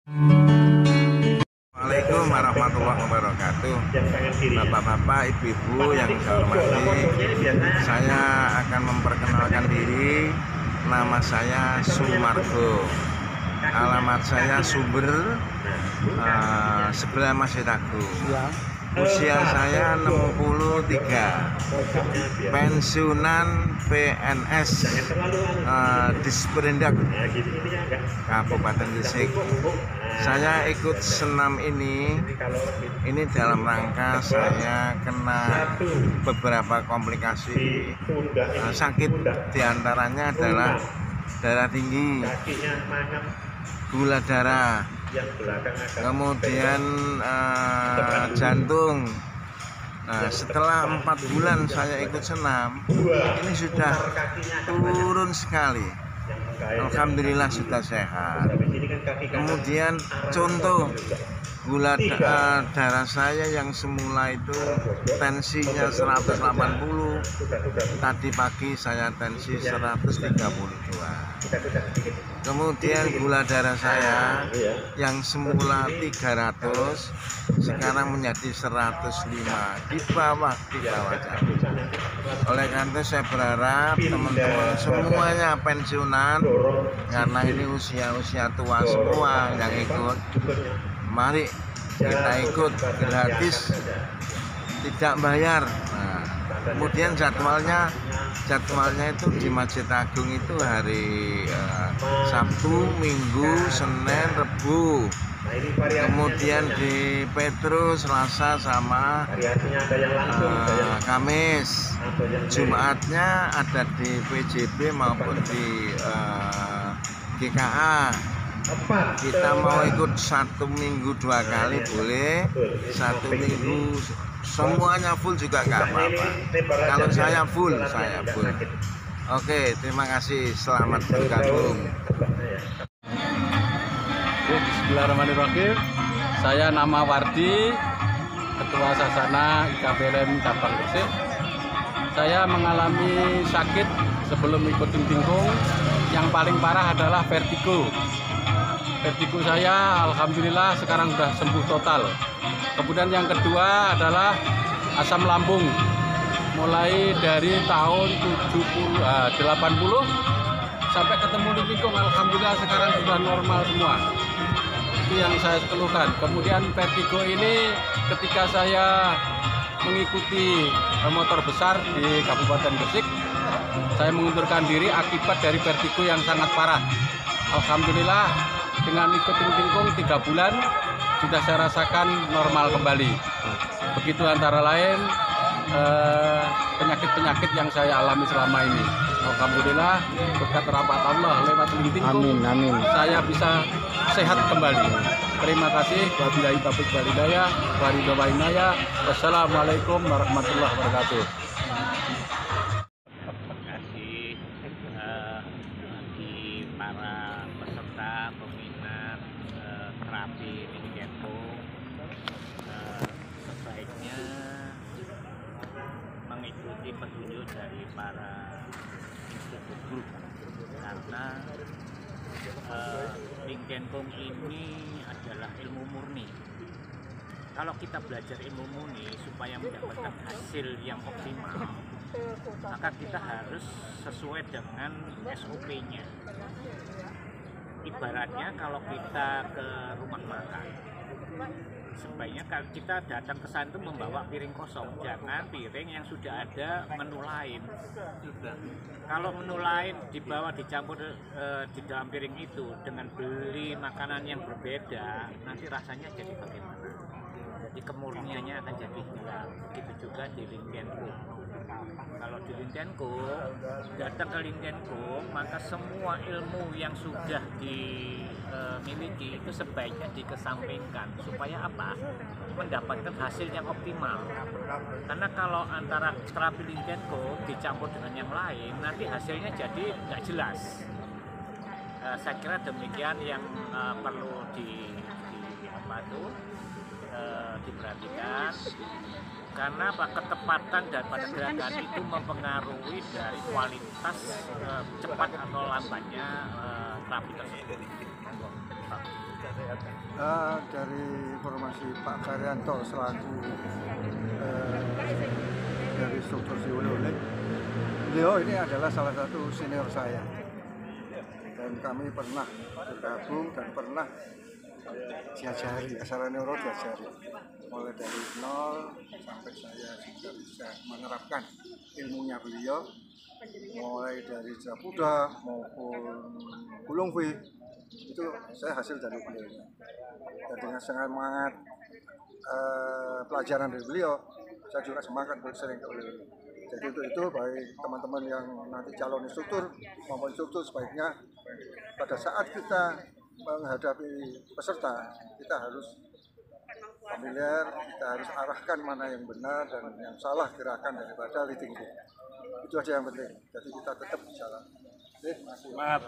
Assalamualaikum warahmatullahi wabarakatuh. Bapak-bapak, ibu-ibu yang saya hormati, saya akan memperkenalkan diri. Nama saya Sumargo. Alamat saya Sumber, sebelah Masjid Agung. Usia saya 63, pensiunan PNS Disperindak Kabupaten Gresik. Saya ikut senam ini dalam rangka saya kena beberapa komplikasi sakit, diantaranya adalah darah tinggi, gula darah, kemudian jantung. Nah, setelah 4 bulan saya ikut senam, ini sudah turun sekali. Alhamdulillah sudah sehat. Kemudian contoh gula darah saya yang semula itu tensinya 180, tadi pagi saya tensi 132. Kemudian gula darah saya yang semula 300 sekarang menjadi 105, di bawah Oleh karena itu saya berharap teman-teman semuanya pensiunan, karena ini usia tua semua yang ikut. Mari kita ikut gratis, tidak bayar. Nah, kemudian jadwalnya itu di Masjid Agung itu hari Sabtu, Minggu, Senin, Rebu. Kemudian di Petrus, Selasa sama Kamis. Jumatnya ada di PJB maupun di GKA. Kita mau ikut 1 minggu 2 kali boleh, 1 minggu semuanya full juga nggak apa-apa. Kalau saya full. Oke, terima kasih, selamat bergabung. Bismillahirrahmanirrahim. Saya nama Wardi, Ketua Sasana IKPLN Cabang Gresik. Saya mengalami sakit sebelum ikut tingkung. Yang paling parah adalah vertigo. Vertigo saya alhamdulillah sekarang sudah sembuh total. Kemudian yang kedua adalah asam lambung. Mulai dari tahun 80 sampai ketemu di tingkung, alhamdulillah sekarang sudah normal semua. Itu yang saya keluhkan. Kemudian vertigo ini ketika saya mengikuti motor besar di Kabupaten Gresik, saya mengundurkan diri akibat dari vertigo yang sangat parah. Alhamdulillah dengan ikut tingkung 3 bulan sudah saya rasakan normal kembali. Begitu antara lain penyakit-penyakit yang saya alami selama ini. Alhamdulillah berkat rahmat Allah lewat tingkung, saya bisa sehat kembali. Terima kasih. Wabillahi taufiq wal hidayah. Wassalamualaikum warahmatullahi wabarakatuh. Bagi para peserta peminat terapi Linkenko, sebaiknya mengikuti petunjuk dari para instruktur grup, karena Linkenko ini adalah ilmu murni. Kalau kita belajar ilmu murni supaya mendapatkan hasil yang optimal, maka kita harus sesuai dengan SOP-nya. Ibaratnya kalau kita ke rumah makan, sebaiknya kalau kita datang ke sana itu membawa piring kosong, jangan piring yang sudah ada menu lain. Kalau menu lain dibawa dicampur di dalam piring itu dengan beli makanan yang berbeda, nanti rasanya jadi bagaimana? Jadi kemurniannya akan jadi hilang. Begitu juga di Linkenko. Kalau di Linkenko, datang ke Linkenko, maka semua ilmu yang sudah dimiliki itu sebaiknya dikesampingkan. Supaya apa? Mendapatkan hasil yang optimal. Karena kalau antara terapi Linkenko dicampur dengan yang lain, nanti hasilnya jadi nggak jelas. Saya kira demikian yang perlu diperhatikan, karena ketepatan daripada gerakan itu mempengaruhi dari kualitas cepat atau lambatnya terapi tersebut. Dari informasi Pak Karyanto selaku dari struktur Siwolole, beliau ini adalah salah satu senior saya dan kami pernah bergabung dan pernah diajari, Asara Neuro diajari mulai dari nol sampai saya sudah bisa menerapkan ilmunya beliau, mulai dari Japuda maupun Gulung V, itu saya hasil dari beliau. Dan dengan semangat pelajaran dari beliau, saya juga semangat sering ke beliau. Jadi untuk itu baik teman-teman yang nanti calon instruktur maupun instruktur, sebaiknya pada saat kita menghadapi peserta, kita harus familiar, kita harus arahkan mana yang benar dan yang salah gerakan daripada leading group. Itu aja yang penting. Jadi kita tetap berjalan. Oke, Semangat.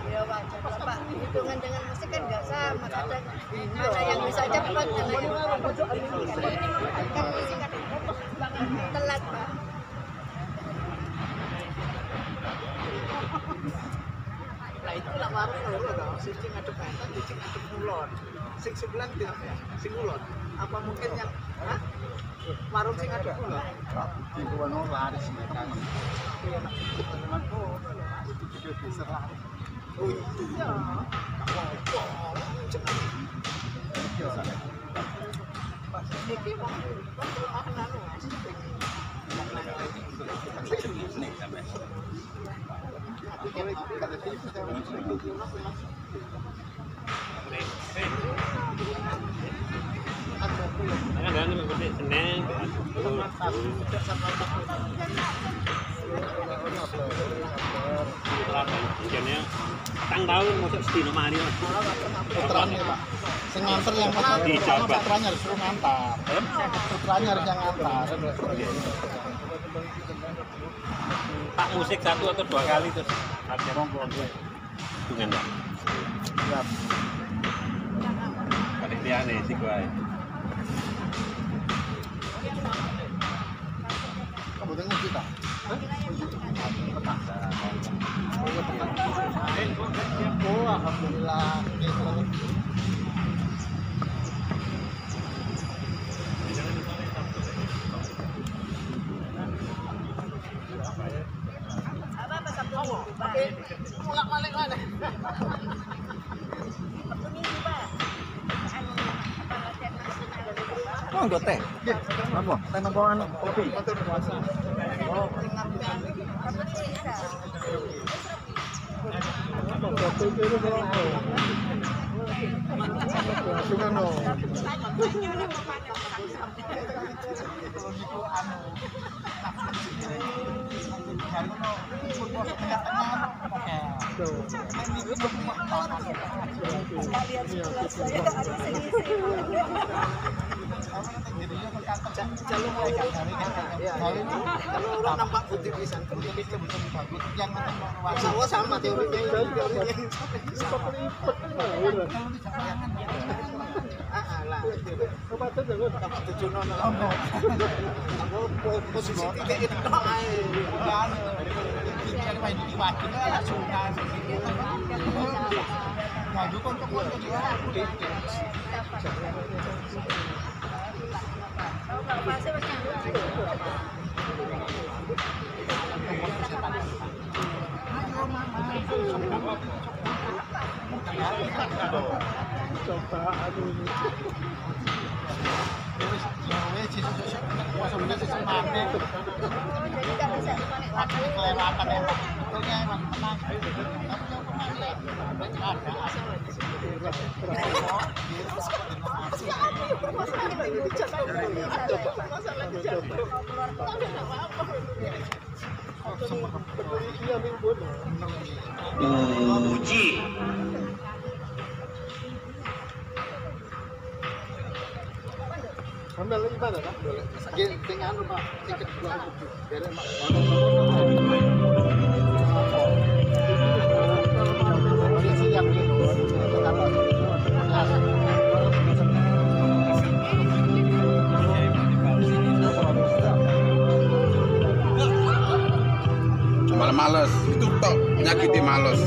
Ya wajar Pak, hitungan dengan musik kan nggak sama, kadang ada yang bisa cepat, ada yang kan musik kan telat Pak. Nah itu lah warung loro toh, sing ngadep Banten, sing ngadep Kulon. Sing sebelah sing Kulon. Apa mungkin yang warung sing ngadep Kulon? Di kono laris kan. Temanku video diserah. Oh iya. Iki wong anu tang tahun masuk sedino mari putranya Pak. Sing nganter yang putranya harus suruh ngantar. Putranya harus yang ngantar. Pak musik 1 atau 2 kali terus ada monggo dengan Pak. Siap. Panitiane sik wae. Kemudian kita. Oh, alhamdulillah. Apa Sabtu Minggu Pak? Mulak-malik mana? Sabtu Minggu Pak. Anu apa latihan nasional. Oh, enggak teh. Apa? Teh nomboran kopi. Oh, Kalau orang nampak putih pisan, sama teorinya. Posisi titik itu Uji. Ambil lagi mana kan? Boleh. Dengan rumah tiket bulan biar mak. Malah males, itu tok nyakiti males.